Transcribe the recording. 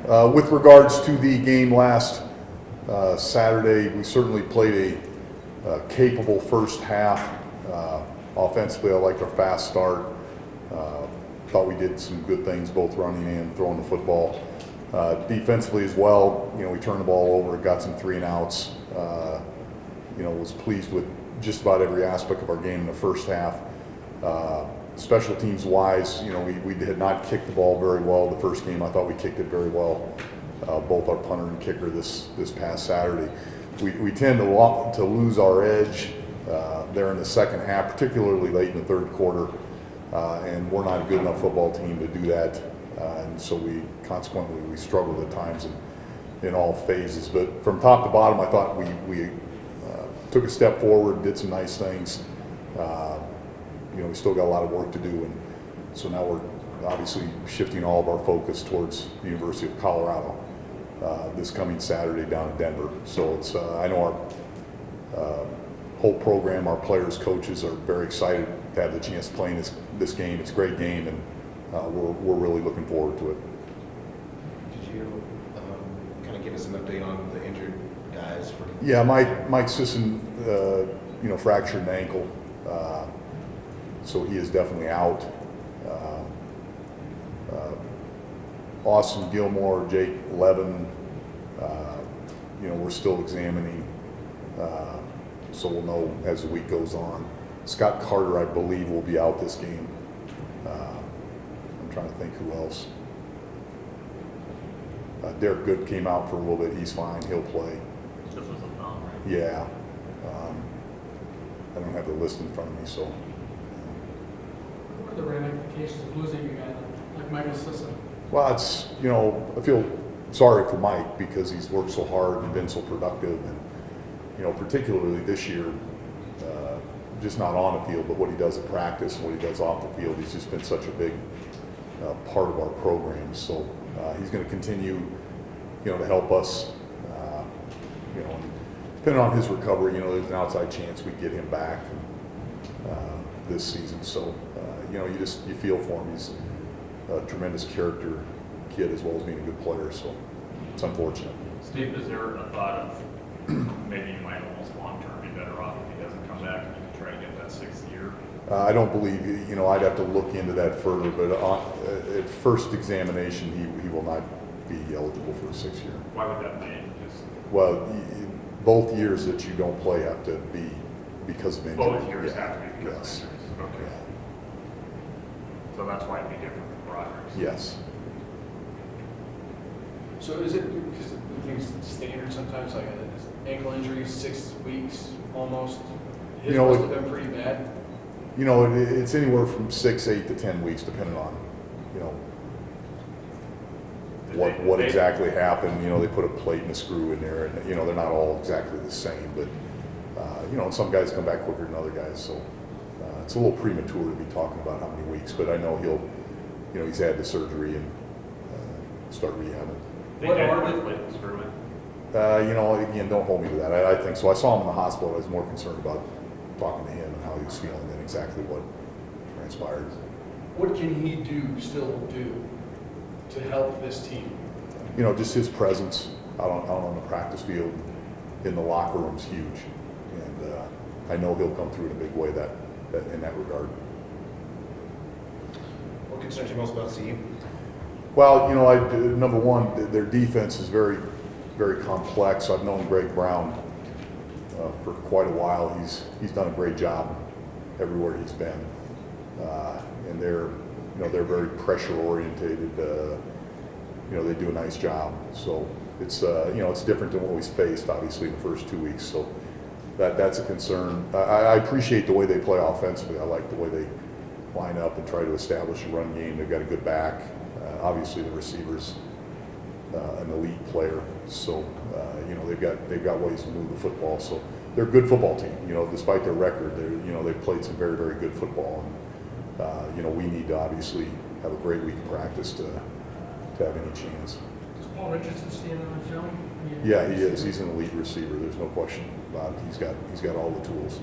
With regards to the game last Saturday, we certainly played a capable first half. Offensively, I liked our fast start. Thought we did some good things, both running and throwing the football. Defensively as well, we turned the ball over, got some 3 and outs. Was pleased with just about every aspect of our game in the first half. Special teams wise, we had not kicked the ball very well the first game. I thought we kicked it very well, both our punter and kicker this past Saturday. We tend to lose our edge there in the second half, particularly late in the third quarter, and we're not a good enough football team to do that, and so we struggled at times in all phases. But from top to bottom, I thought we took a step forward, did some nice things. We still got a lot of work to do, and so now we're obviously shifting all of our focus towards the University of Colorado this coming Saturday down in Denver. So it's I know our whole program, our players, coaches are very excited to have the chance to play in this game. It's a great game, and we're really looking forward to it. Did you kind of give us an update on the injured guys? Yeah, Mike Sisson, fractured an ankle. So he is definitely out. Austin Gilmore, Jake Levin, we're still examining, so we'll know as the week goes on. Scott Carter, I believe, will be out this game. I'm trying to think who else. Derek Good came out for a little bit. He's fine. He'll play. This was a thumb, right? Yeah. I don't have the list in front of me, so. What are the ramifications of losing a guy like Michael Sisson? Well, it's, I feel sorry for Mike because he's worked so hard and been so productive, and, particularly this year, just not on the field, but what he does at practice and what he does off the field, he's just been such a big part of our program. So he's going to continue, to help us, and depending on his recovery, there's an outside chance we get him back this season. So, you feel for him. He's a tremendous character kid as well as being a good player. So it's unfortunate. Steve, is there a thought of maybe you might almost long-term be better off if he doesn't come back and you can try to get that 6th year? I don't believe, I'd have to look into that further, but at first examination, he will not be eligible for a 6th year. Why would that be? Well, both years that you don't play have to be because of injury. Both years have to be because Yes. of injuries. Okay. Yeah. So that's why it'd be different from Rodgers. Yes. So is it, because I think it's standard sometimes, like an ankle injury, 6 weeks almost? His must have been pretty bad. It's anywhere from 6, 8 to 10 weeks, depending on, what exactly happened. They put a plate and a screw in there, and they're not all exactly the same. But some guys come back quicker than other guys, so it's a little premature to be talking about how many weeks. But I know he's had the surgery and start rehabbing. What are the plate and screw in? Again, don't hold me to that. I think so. I saw him in the hospital. I was more concerned about talking to him and how he was feeling than exactly what transpired. What can he still do to help this team? Just his presence out on the practice field, in the locker room is huge, and I know he'll come through in a big way that in that regard. What concerns you most about CU? Well, number one, their defense is very, very complex. I've known Greg Brown for quite a while. He's done a great job everywhere he's been, and they're very pressure orientated. They do a nice job. So it's it's different than what we faced obviously in the first 2 weeks. So that's a concern. I appreciate the way they play offensively. I like the way they line up and try to establish a run game. They've got a good back. Obviously the receivers, an elite player. So they've got ways to move the football. So they're a good football team. Despite their record, they've played some very, very good football. And we need to obviously have a great week of practice to have any chance. Does Paul Richardson stand on film? Yeah, he is. He's an elite receiver. There's no question about it. He's got all the tools.